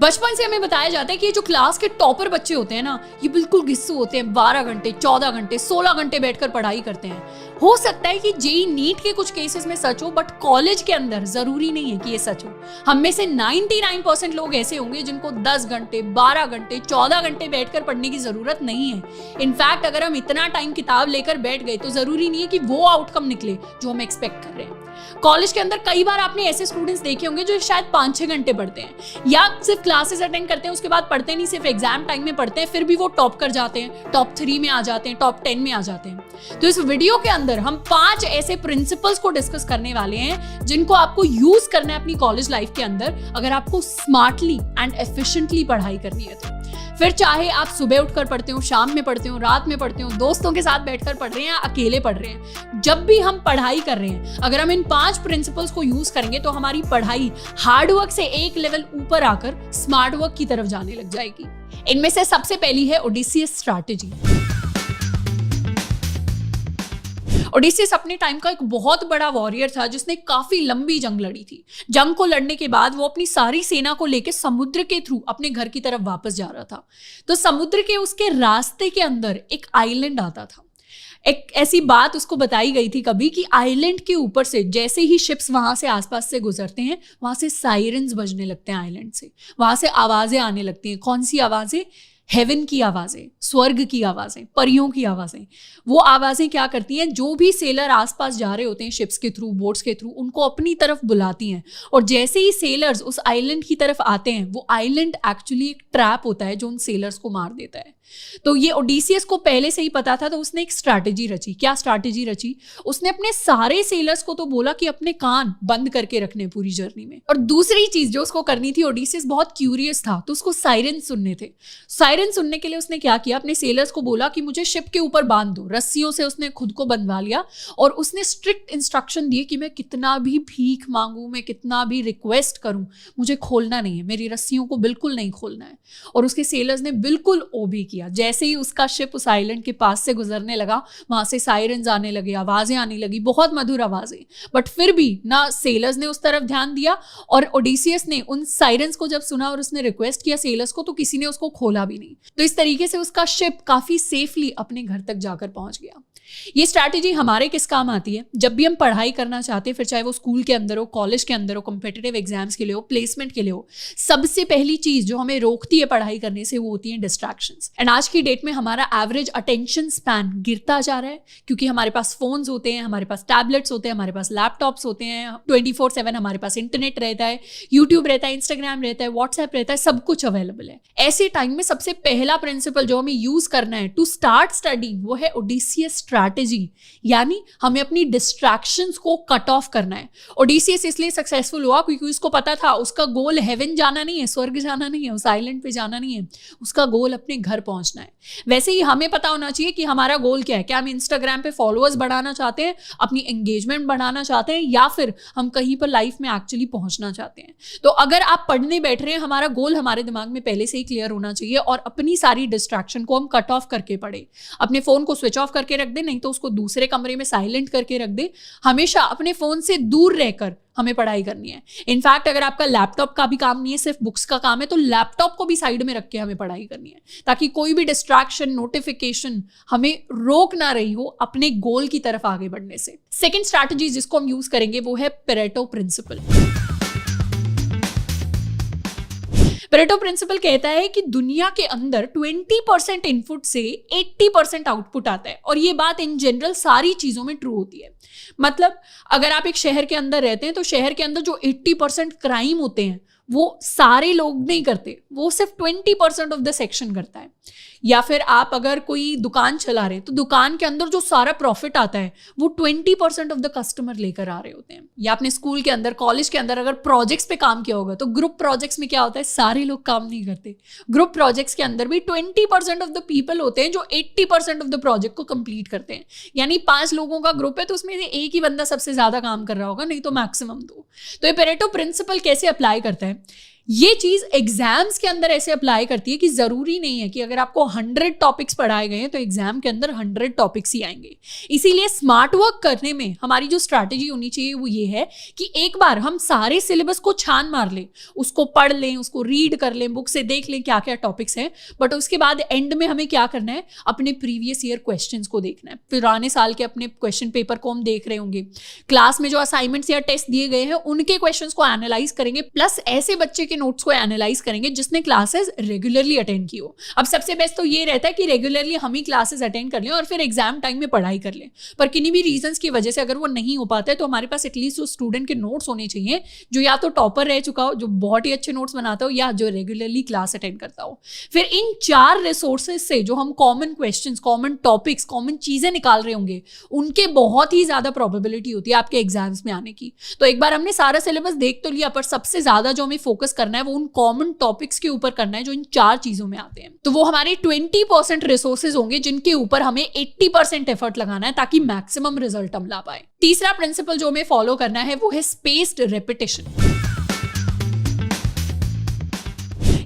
बचपन से हमें बताया जाता है कि ये जो क्लास के टॉपर बच्चे होते हैं ना, ये बिल्कुल घिस्सू होते हैं। 12 घंटे 14 घंटे 16 घंटे बैठकर पढ़ाई करते हैं। हो सकता है कि जेईई नीट के कुछ केसेस में सच हो, बट कॉलेज के अंदर जरूरी नहीं है कि ये सच हो। हम में से 99% लोग ऐसे होंगे जिनको 10 घंटे 12 घंटे 14 घंटे बैठकर पढ़ने की जरूरत नहीं है। इनफैक्ट अगर हम इतना टाइम किताब लेकर बैठ गए तो जरूरी नहीं है कि वो आउटकम निकले जो हम एक्सपेक्ट कर रहे हैं। कॉलेज के अंदर कई बार आपने ऐसे स्टूडेंट्स देखे होंगे जो शायद 5-6 घंटे पढ़ते हैं या सिर्फ क्लासेस अटेंड करते हैं, उसके बाद पढ़ते नहीं, सिर्फ एग्जाम टाइम में पढ़ते हैं, फिर भी वो टॉप कर जाते हैं, टॉप 3 में आ जाते हैं, टॉप 10 में आ जाते हैं। तो इस वीडियो के अंदर हम 5 ऐसे प्रिंसिपल्स को डिस्कस करने वाले हैं जिनको आपको यूज करना है अपनी कॉलेज लाइफ के अंदर, अगर आपको स्मार्टली एंड एफिशिएंटली पढ़ाई करनी है तो। फिर चाहे आप सुबह उठकर पढ़ते हो, शाम में पढ़ते हो, रात में पढ़ते हो, दोस्तों के साथ बैठकर पढ़ रहे हैं या अकेले पढ़ रहे हैं, जब भी हम पढ़ाई कर रहे हैं, अगर हम इन 5 प्रिंसिपल्स को यूज करेंगे तो हमारी पढ़ाई हार्ड वर्क से एक लेवल ऊपर आकर स्मार्ट वर्क की तरफ जाने लग जाएगी। इनमें से सबसे पहली है ओडिसियस स्ट्रैटेजी। ओडिसियस अपने टाइम का एक बहुत बड़ा वॉरियर था जिसने काफी लंबी जंग लड़ी थी। जंग को लड़ने के बाद वो अपनी सारी सेना को लेकर समुद्र के थ्रू अपने घर की तरफ वापस जा रहा था। तो समुद्र के उसके रास्ते के अंदर एक आइलैंड आता था। एक ऐसी बात उसको बताई गई थी कभी कि आइलैंड के ऊपर से जैसे ही शिप्स वहां से आसपास से गुजरते हैं, वहां से सायरन्स बजने लगते हैं आइलैंड से, वहां से आवाजें आने लगती हैं। कौन सी आवाजें? हेवन की आवाजें, स्वर्ग की आवाजें, परियों की आवाजें। वो आवाजें क्या करती हैं, जो भी सेलर आसपास जा रहे होते हैं शिप्स के थ्रू, बोट्स के थ्रू, उनको अपनी तरफ बुलाती हैं। और जैसे ही सेलर्स उस आइलैंड की तरफ आते हैं, वो आइलैंड एक्चुअली एक ट्रैप होता है जो उन सेलर्स को मार देता है। तो ये ओडिसियस को पहले से ही पता था, तो उसने एक स्ट्रैटेजी रची। क्या स्ट्रैटेजी रची? उसने अपने सारे सेलर्स को तो बोला कि अपने कान बंद करके रखने पूरी जर्नी में। और दूसरी चीज जो उसको करनी थी, ओडिसियस बहुत क्यूरियस था, तो उसको सायरन सुनने थे। सायरन सुनने के लिए उसने क्या किया, अपने सेलर्स को बोला कि मुझे शिप के ऊपर बांध दो। रस्सियों से उसने खुद को बंधवा लिया और उसने स्ट्रिक्ट इंस्ट्रक्शन दिए कि मैं कितना भी भीख मांगू, मैं कितना भी रिक्वेस्ट करूं, मुझे खोलना नहीं है, मेरी रस्सियों को बिल्कुल नहीं खोलना है। और उसके सेलर्स ने बिल्कुल ओबे किया। जैसे ही उसका शिप उस आइलैंड के पास से गुजरने लगा, वहां से सायरन्स आने लगे, आवाजें आने लगी, बहुत मधुर आवाजें। बट फिर भी ना सेलर्स ने उस तरफ ध्यान दिया, और ओडिसियस ने उन सायरन्स को जब सुना और उसने रिक्वेस्ट किया सेलर्स को, तो किसी ने उसको खोला भी नहीं। तो इस तरीके से उसका शिप काफी सेफली अपने घर तक जाकर पहुंच गया। ये स्ट्रैटेजी हमारे किस काम आती है? जब भी हम पढ़ाई करना चाहते हैं, फिर चाहे वो स्कूल के अंदर हो, कॉलेज के अंदर हो, कॉम्पिटिटिव एग्जाम्स के लिए हो, प्लेसमेंट के लिए हो, सबसे पहली चीज जो हमें रोकती है पढ़ाई करने से, वो होती है डिस्ट्रैक्शंस। एंड आज की डेट में हमारा एवरेज अटेंशन स्पैन गिरता जा रहा है, क्योंकि हमारे पास फोन्स होते हैं, हमारे पास टैबलेट्स होते हैं, हमारे पास लैपटॉप्स होते हैं, 24/7 हमारे पास इंटरनेट रहता है, यूट्यूब रहता है, इंस्टाग्राम रहता है, व्हाट्सएप रहता है, सब कुछ अवेलेबल है। ऐसे टाइम में सबसे पहला प्रिंसिपल जो हमें यूज करना है टू स्टार्ट स्टडिंग, वो है ओडिसियस स्ट्रैटेजी। यानी हमें अपनी डिस्ट्रैक्शंस को कट ऑफ करना है। ओडिसियस इसलिए सक्सेसफुल हुआ क्योंकि उसको पता था उसका गोल हेवन जाना नहीं है, स्वर्ग जाना नहीं है, उस आइलैंड पे जाना नहीं है, उसका गोल अपने घर पहुंचना है। वैसे ही हमें पता होना चाहिए कि हमारा गोल क्या है। क्या हम इंस्टाग्राम पे फॉलोअर्स बढ़ाना चाहते हैं, अपनी एंगेजमेंट बढ़ाना चाहते हैं, या फिर हम कहीं पर लाइफ में एक्चुअली पहुंचना चाहते हैं? तो अगर आप पढ़ने बैठ रहे हैं, हमारा गोल हमारे दिमाग में पहले से ही क्लियर होना चाहिए और अपनी सारी डिस्ट्रैक्शन को हम कट ऑफ करके पढ़े। अपने फोन को स्विच ऑफ करके रख दे, नहीं तो उसको दूसरे कमरे में साइलेंट करके रख दे। हमेशा अपने फोन से दूर रहकर हमें पढ़ाई करनी है। इनफैक्ट अगर आपका लैपटॉप का भी काम नहीं है, सिर्फ बुक्स का काम है, तो लैपटॉप को भी साइड में रख के हमें पढ़ाई करनी है, ताकि कोई भी डिस्ट्रैक्शन, नोटिफिकेशन हमें रोक ना रही हो अपने गोल की तरफ आगे बढ़ने से। सेकेंड स्ट्रैटेजी जिसको हम यूज करेंगे वो है पेरेटो प्रिंसिपल। पेरेटो प्रिंसिपल कहता है कि दुनिया के अंदर 20% इनपुट से 80% आउटपुट आता है, और ये बात इन जनरल सारी चीजों में ट्रू होती है। मतलब अगर आप एक शहर के अंदर रहते हैं, तो शहर के अंदर जो 80% क्राइम होते हैं वो सारे लोग नहीं करते, वो सिर्फ 20% ऑफ द सेक्शन करता है। या फिर आप अगर कोई दुकान चला रहे हैं, तो दुकान के अंदर जो सारा प्रॉफिट आता है वो 20% ऑफ द कस्टमर लेकर आ रहे होते हैं। या अपने स्कूल के अंदर, कॉलेज के अंदर अगर प्रोजेक्ट्स पे काम किया होगा, तो ग्रुप प्रोजेक्ट्स में क्या होता है, सारे लोग काम नहीं करते। ग्रुप प्रोजेक्ट्स के अंदर भी 20% ऑफ द पीपल होते हैं जो 80% ऑफ द प्रोजेक्ट को कंप्लीट करते हैं। यानी 5 लोगों का ग्रुप है, तो उसमें से एक ही बंदा सबसे ज्यादा काम कर रहा होगा, नहीं तो मैक्सिमम 2। तो ये पेरेटो प्रिंसिपल कैसे अप्लाई करता है? ये चीज एग्जाम्स के अंदर ऐसे अप्लाई करती है कि जरूरी नहीं है कि अगर आपको 100 टॉपिक्स पढ़ाए गए हैं तो एग्जाम के अंदर 100 टॉपिक्स ही आएंगे। इसीलिए स्मार्ट वर्क करने में हमारी जो स्ट्रैटेजी होनी चाहिए वो ये है कि एक बार हम सारे सिलेबस को छान मार लें, उसको पढ़ लें, उसको रीड कर लें, बुक से देख लें क्या क्या टॉपिक्स हैं, बट उसके बाद एंड में हमें क्या करना है, अपने प्रीवियस ईयर क्वेश्चंस को देखना है। पुराने साल के अपने क्वेश्चन पेपर को हम देख रहे होंगे, क्लास में जो असाइनमेंट्स या टेस्ट दिए गए हैं उनके क्वेश्चंस को एनालाइज करेंगे, प्लस ऐसे बच्चे के नोट्स को एनालाइज करेंगे जिसने क्लासेस रेगुलरली अटेंड की हो। अब सबसे बेस्ट तो ये रहता है कि रेगुलरली हम ही क्लासेस अटेंड कर लें और फिर एग्जाम टाइम में पढ़ाई कर लें, पर किन्हीं भी रीजंस की वजह से अगर वो नहीं हो पाता है तो हमारे पास एटलीस्ट उस स्टूडेंट के नोट्स होने चाहिए जो या तो टॉपर रह चुका हो, जो बहुत ही अच्छे नोट्स बनाता हो, या जो रेगुलरली क्लास अटेंड करता हो। फिर इन 4 रिसोर्सेज से जो हम common questions, common topics, common चीजें निकाल रहे होंगे, उनके बहुत ही ज्यादा प्रोबेबिलिटी होती है आपके एग्जाम्स में आने की। तो एक बार हमने सारा सिलेबस देख तो लिया, पर सबसे ज्यादा जो हमें फोकस करना है वो उन कॉमन टॉपिक्स के ऊपर करना है जो इन 4 चीजों में आते हैं। तो वो हमारे 20% रिसोर्सेज होंगे जिनके ऊपर हमें 80% एफर्ट लगाना है ताकि मैक्सिमम रिजल्ट हम ला पाए। तीसरा प्रिंसिपल जो हमें फॉलो करना है वो है स्पेस्ड रेपिटेशन,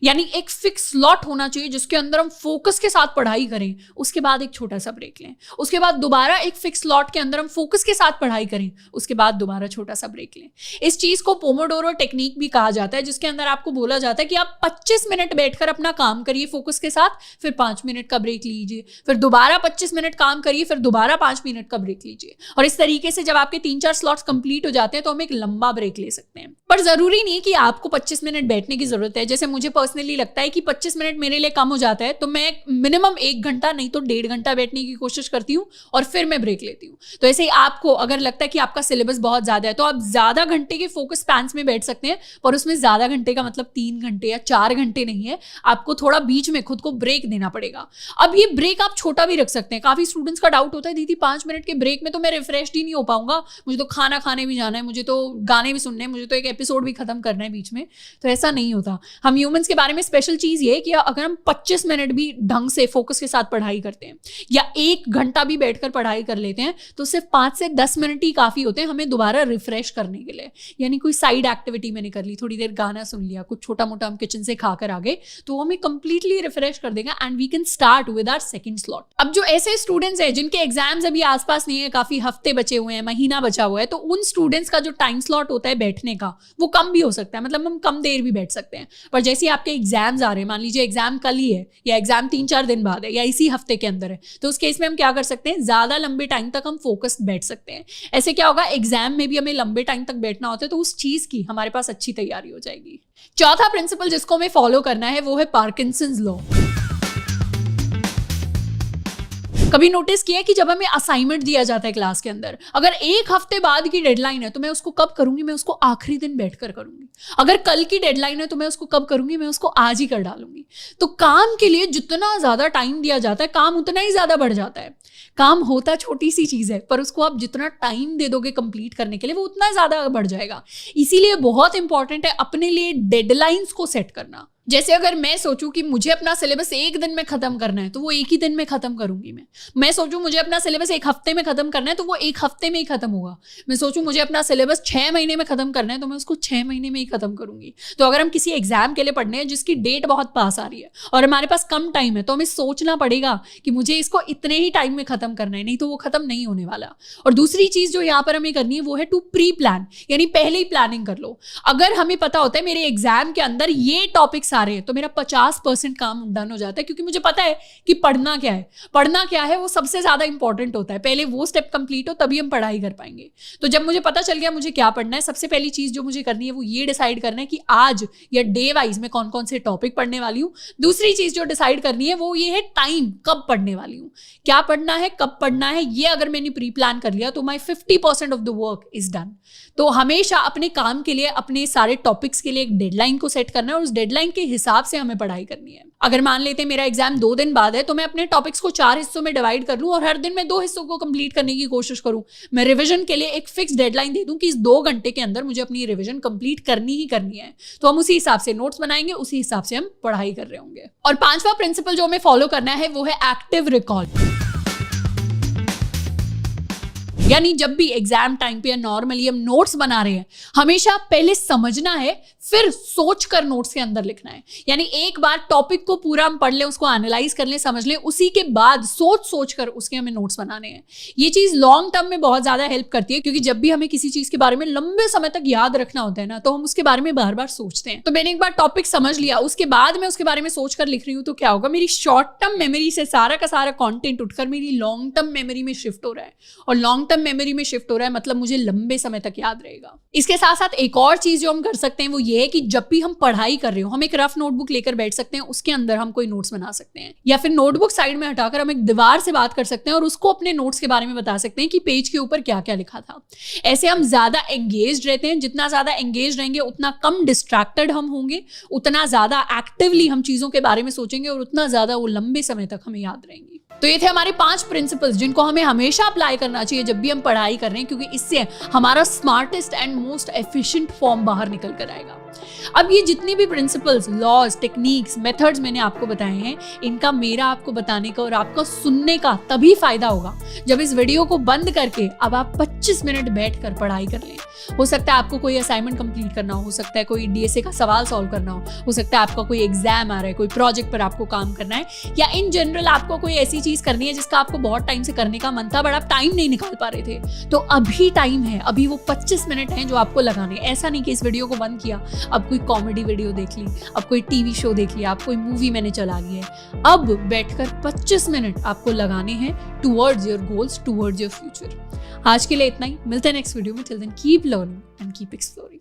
यानी एक फिक्स स्लॉट होना चाहिए जिसके अंदर हम फोकस के साथ पढ़ाई करें, उसके बाद एक छोटा सा ब्रेक लें, उसके बाद दोबारा एक फिक्स स्लॉट के अंदर हम फोकस के साथ पढ़ाई करें, उसके बाद दोबारा छोटा सा ब्रेक लें। इस चीज को पोमोडोरो टेक्निक भी कहा जाता है, जिसके अंदर आपको बोला जाता है कि आप 25 मिनट बैठकर अपना काम करिए फोकस के साथ, फिर 5 मिनट का ब्रेक लीजिए, फिर दोबारा 25 मिनट काम करिए, फिर दोबारा 5 मिनट का ब्रेक लीजिए। और इस तरीके से जब आपके 3-4 स्लॉट्स कंप्लीट हो जाते हैं तो हम एक लंबा ब्रेक ले सकते हैं। पर जरूरी नहीं कि आपको 25 मिनट बैठने की जरूरत है। जैसे मुझे पर्सनली लगता है कि 25 मिनट मेरे लिए कम हो जाता है, तो मैं मिनिमम 1 घंटा नहीं तो 1.5 घंटा बैठने की कोशिश करती हूँ और फिर मैं ब्रेक लेती हूँ। तो ऐसे ही आपको अगर लगता है कि आपका सिलेबस बहुत ज्यादा है तो आप ज्यादा घंटे के फोकस स्पैन्स में बैठ सकते हैं, पर उसमें ज्यादा घंटे का मतलब 3 घंटे या 4 घंटे नहीं है। आपको थोड़ा बीच में खुद को ब्रेक देना पड़ेगा। अब ये ब्रेक आप छोटा भी रख सकते हैं। काफी स्टूडेंट्स का डाउट होता है, दीदी 5 मिनट के ब्रेक में तो मैं रिफ्रेश ही नहीं हो पाऊंगा, मुझे तो खाना खाने भी जाना है, मुझे तो गाने भी सुनने हैं, मुझे तो एक एपिसोड भी खत्म करना है बीच में। तो ऐसा नहीं होता। हम ह्यूमंस के बारे में स्पेशल चीज ये है कि अगर हम 25 मिनट भी ढंग से फोकस के साथ पढ़ाई करते हैं या 1 घंटा भी बैठकर पढ़ाई कर लेते हैं तो सिर्फ 5 से 10 मिनट ही काफी होते हैं हमें दोबारा रिफ्रेश करने के लिए। यानी कोई साइड एक्टिविटी मैंने कर ली, थोड़ी देर गाना सुन लिया, कुछ छोटा मोटा हम किचन से खाकर आ गए, तो हमें कंप्लीटली रिफ्रेश कर देगा and we can start with our second slot. अब जो ऐसे स्टूडेंट्स हैं जिनके एग्जाम्स अभी आसपास नहीं है, काफी हफ्ते बचे हुए हैं, महीना बचा हुआ है, तो उन स्टूडेंट्स का जो टाइम स्लॉट होता है बैठने का वो कम भी हो सकता है, मतलब हम कम देर भी बैठ सकते हैं। पर जैसे आपके एग्जाम्स आ रहे हैं, मान लीजिए एग्जाम कल ही है या एग्जाम 3-4 दिन बाद है या इसी हफ्ते के अंदर है, तो उस केस में हम क्या कर सकते हैं, ज्यादा लंबे टाइम तक हम फोकस बैठ सकते हैं। ऐसे क्या होगा, एग्जाम में भी हमें लंबे टाइम तक बैठना होता है तो उस चीज की हमारे पास अच्छी तैयारी हो जाएगी। चौथा प्रिंसिपल जिसको हमें फॉलो करना है वो है पार्किंसंस लॉ। कभी नोटिस किया है कि जब हमें असाइनमेंट दिया जाता है क्लास के अंदर, अगर 1 हफ्ते बाद की डेडलाइन है तो मैं उसको कब करूंगी, मैं उसको आखिरी दिन बैठकर करूंगी। अगर कल की डेडलाइन है तो मैं उसको कब करूंगी, मैं उसको आज ही कर डालूंगी। तो काम के लिए जितना ज्यादा टाइम दिया जाता है काम उतना ही ज्यादा बढ़ जाता है। काम होता छोटी सी चीज है, पर उसको आप जितना टाइम दे दोगे कंप्लीट करने के लिए वो उतना ज्यादा बढ़ जाएगा। इसीलिए बहुत इंपॉर्टेंट है अपने लिए डेडलाइंस को सेट करना। जैसे अगर मैं सोचूं कि मुझे अपना सिलेबस 1 दिन में खत्म करना है तो वो 1 ही दिन में खत्म करूंगी। मैं सोचूं मुझे अपना सिलेबस 1 हफ्ते में खत्म करना है तो वो 1 हफ्ते में ही खत्म होगा। मैं सोचूं मुझे अपना सिलेबस 6 महीने में खत्म करना है तो मैं उसको 6 महीने में ही खत्म करूंगी। तो अगर हम किसी एग्जाम के लिए पढ़ने हैं जिसकी डेट बहुत पास आ रही है और हमारे पास कम टाइम है तो हमें सोचना पड़ेगा कि मुझे इसको इतने ही टाइम में खत्म करना है, नहीं तो वो खत्म नहीं होने वाला। और दूसरी चीज जो यहाँ पर हमें करनी है वो है टू प्री प्लान, यानी पहले ही प्लानिंग कर लो। अगर हमें पता होता है मेरे एग्जाम के अंदर ये टॉपिक्स आ रहे हैं तो मेरा 50% काम डन हो जाता है, क्योंकि मुझे पता है कि पढ़ना क्या है। पढ़ना क्या है वो सबसे ज्यादा इंपॉर्टेंट होता है। पहले वो स्टेप कंप्लीट हो तभी हम पढ़ाई कर पाएंगे। तो जब मुझे पता चल गया मुझे क्या पढ़ना है, सबसे पहली चीज जो मुझे करनी है वो ये डिसाइड करना है कि आज या डे वाइज में कौन कौन से टॉपिक पढ़ने वाली हूँ। दूसरी चीज जो डिसाइड करनी है वो ये है टाइम, कब पढ़ने वाली हूँ, क्या पढ़ना है, कब पढ़ना है। ये अगर मैंने प्री प्लान कर लिया तो माई 50% of the work is done. तो हमेशा अपने काम के लिए, अपने सारे टॉपिक्स के लिए एक डेडलाइन को सेट करना है और उस डेडलाइन के हिसाब से हमें पढ़ाई करनी है। अगर मान लेते हैं मेरा एग्जाम 2 दिन बाद है तो मैं अपने टॉपिक्स को 4 हिस्सों में डिवाइड कर लूं और हर दिन मैं 2 हिस्सों को कंप्लीट करने की कोशिश करूं। मैं रिवीजन के लिए एक फिक्स डेडलाइन दे दूं कि इस 2 घंटे के अंदर मुझे अपनी रिवीजन कंप्लीट करनी ही करनी है। तो हम उसी हिसाब से नोट्स बनाएंगे, उसी हिसाब से हम पढ़ाई कर रहे होंगे। और 5वां प्रिंसिपल जो हमें फॉलो करना है वो है एक्टिव रिकॉल। यानी जब भी एग्जाम टाइम पे या नॉर्मली हम नोट्स बना रहे हैं, हमेशा पहले समझना है, फिर सोच कर नोट्स के अंदर लिखना है। यानी एक बार टॉपिक को पूरा हम पढ़ लें, उसको एनालाइज कर लें, समझ लें, उसी के बाद सोच कर उसके हमें नोट्स बनाने हैं। ये चीज लॉन्ग टर्म में बहुत ज्यादा हेल्प करती है, क्योंकि जब भी हमें किसी चीज के बारे में लंबे समय तक याद रखना होता है ना, तो हम उसके बारे में बार बार सोचते हैं। तो मैंने एक बार टॉपिक समझ लिया, उसके बाद मैं उसके बारे में सोच कर लिख रही हूँ, तो क्या होगा, मेरी शॉर्ट टर्म मेमोरी से सारा का सारा कंटेंट उठकर मेरी लॉन्ग टर्म मेमोरी में शिफ्ट हो रहा है, और लॉन्ग टर्म मेमोरी में शिफ्ट हो रहा है मतलब मुझे लंबे समय तक याद रहेगा। इसके साथ साथ एक और चीज जो हम कर सकते हैं वो ये है कि जब भी हम पढ़ाई कर रहे हो, हम एक रफ नोटबुक लेकर बैठ सकते हैं, उसके अंदर हम कोई नोट्स बना सकते हैं, या फिर नोटबुक साइड में हटाकर हम एक दीवार से बात कर सकते हैं और उसको अपने नोट्स के बारे में बता सकते हैं कि पेज के ऊपर क्या क्या लिखा था। ऐसे हम ज्यादा एंगेज रहते हैं। जितना ज्यादा एंगेज रहेंगे उतना कम डिस्ट्रैक्टेड हम होंगे, उतना ज्यादा एक्टिवली हम चीजों के बारे में सोचेंगे, और उतना ज्यादा वो लंबे समय तक हमें याद रहेंगी। तो ये थे हमारे 5 प्रिंसिपल्स जिनको हमें हमेशा अप्लाई करना चाहिए जब भी हम पढ़ाई कर रहे हैं, क्योंकि इससे हमारा smartest and most efficient form बाहर निकल कर आएगा। अब ये जितनी भी प्रिंसिपल्स, लॉज, टेक्निक्स, मेथड्स मैंने आपको बताए हैं, इनका मेरा आपको बताने का और आपका सुनने का तभी फायदा होगा जब इस वीडियो को बंद करके अब आप 25 मिनट बैठकर पढ़ाई कर लें। हो सकता है आपको कोई असाइनमेंट कंप्लीट करना हो सकता है कोई डीएसए का सवाल सॉल्व करना हो सकता है आपका कोई एग्जाम आ रहा है, कोई प्रोजेक्ट पर आपको काम करना है, या इन जनरल आपको कोई ऐसी चीज करनी है जिसका आपको बहुत टाइम से करने का मन था बट आप टाइम नहीं निकाल पा रहे थे। तो अभी टाइम है, अभी वो 25 मिनट हैं जो आपको लगाने। ऐसा नहीं कि इस वीडियो को बंद किया, अब कोई कॉमेडी वीडियो देख ली, अब कोई टीवी शो देख लिया, अब कोई मूवी मैंने चला ली है। अब बैठकर 25 मिनट आपको लगाने हैं towards your goals, towards your future. आज के लिए इतना ही, मिलते हैं नेक्स्ट वीडियो में। Till then keep learning and keep exploring.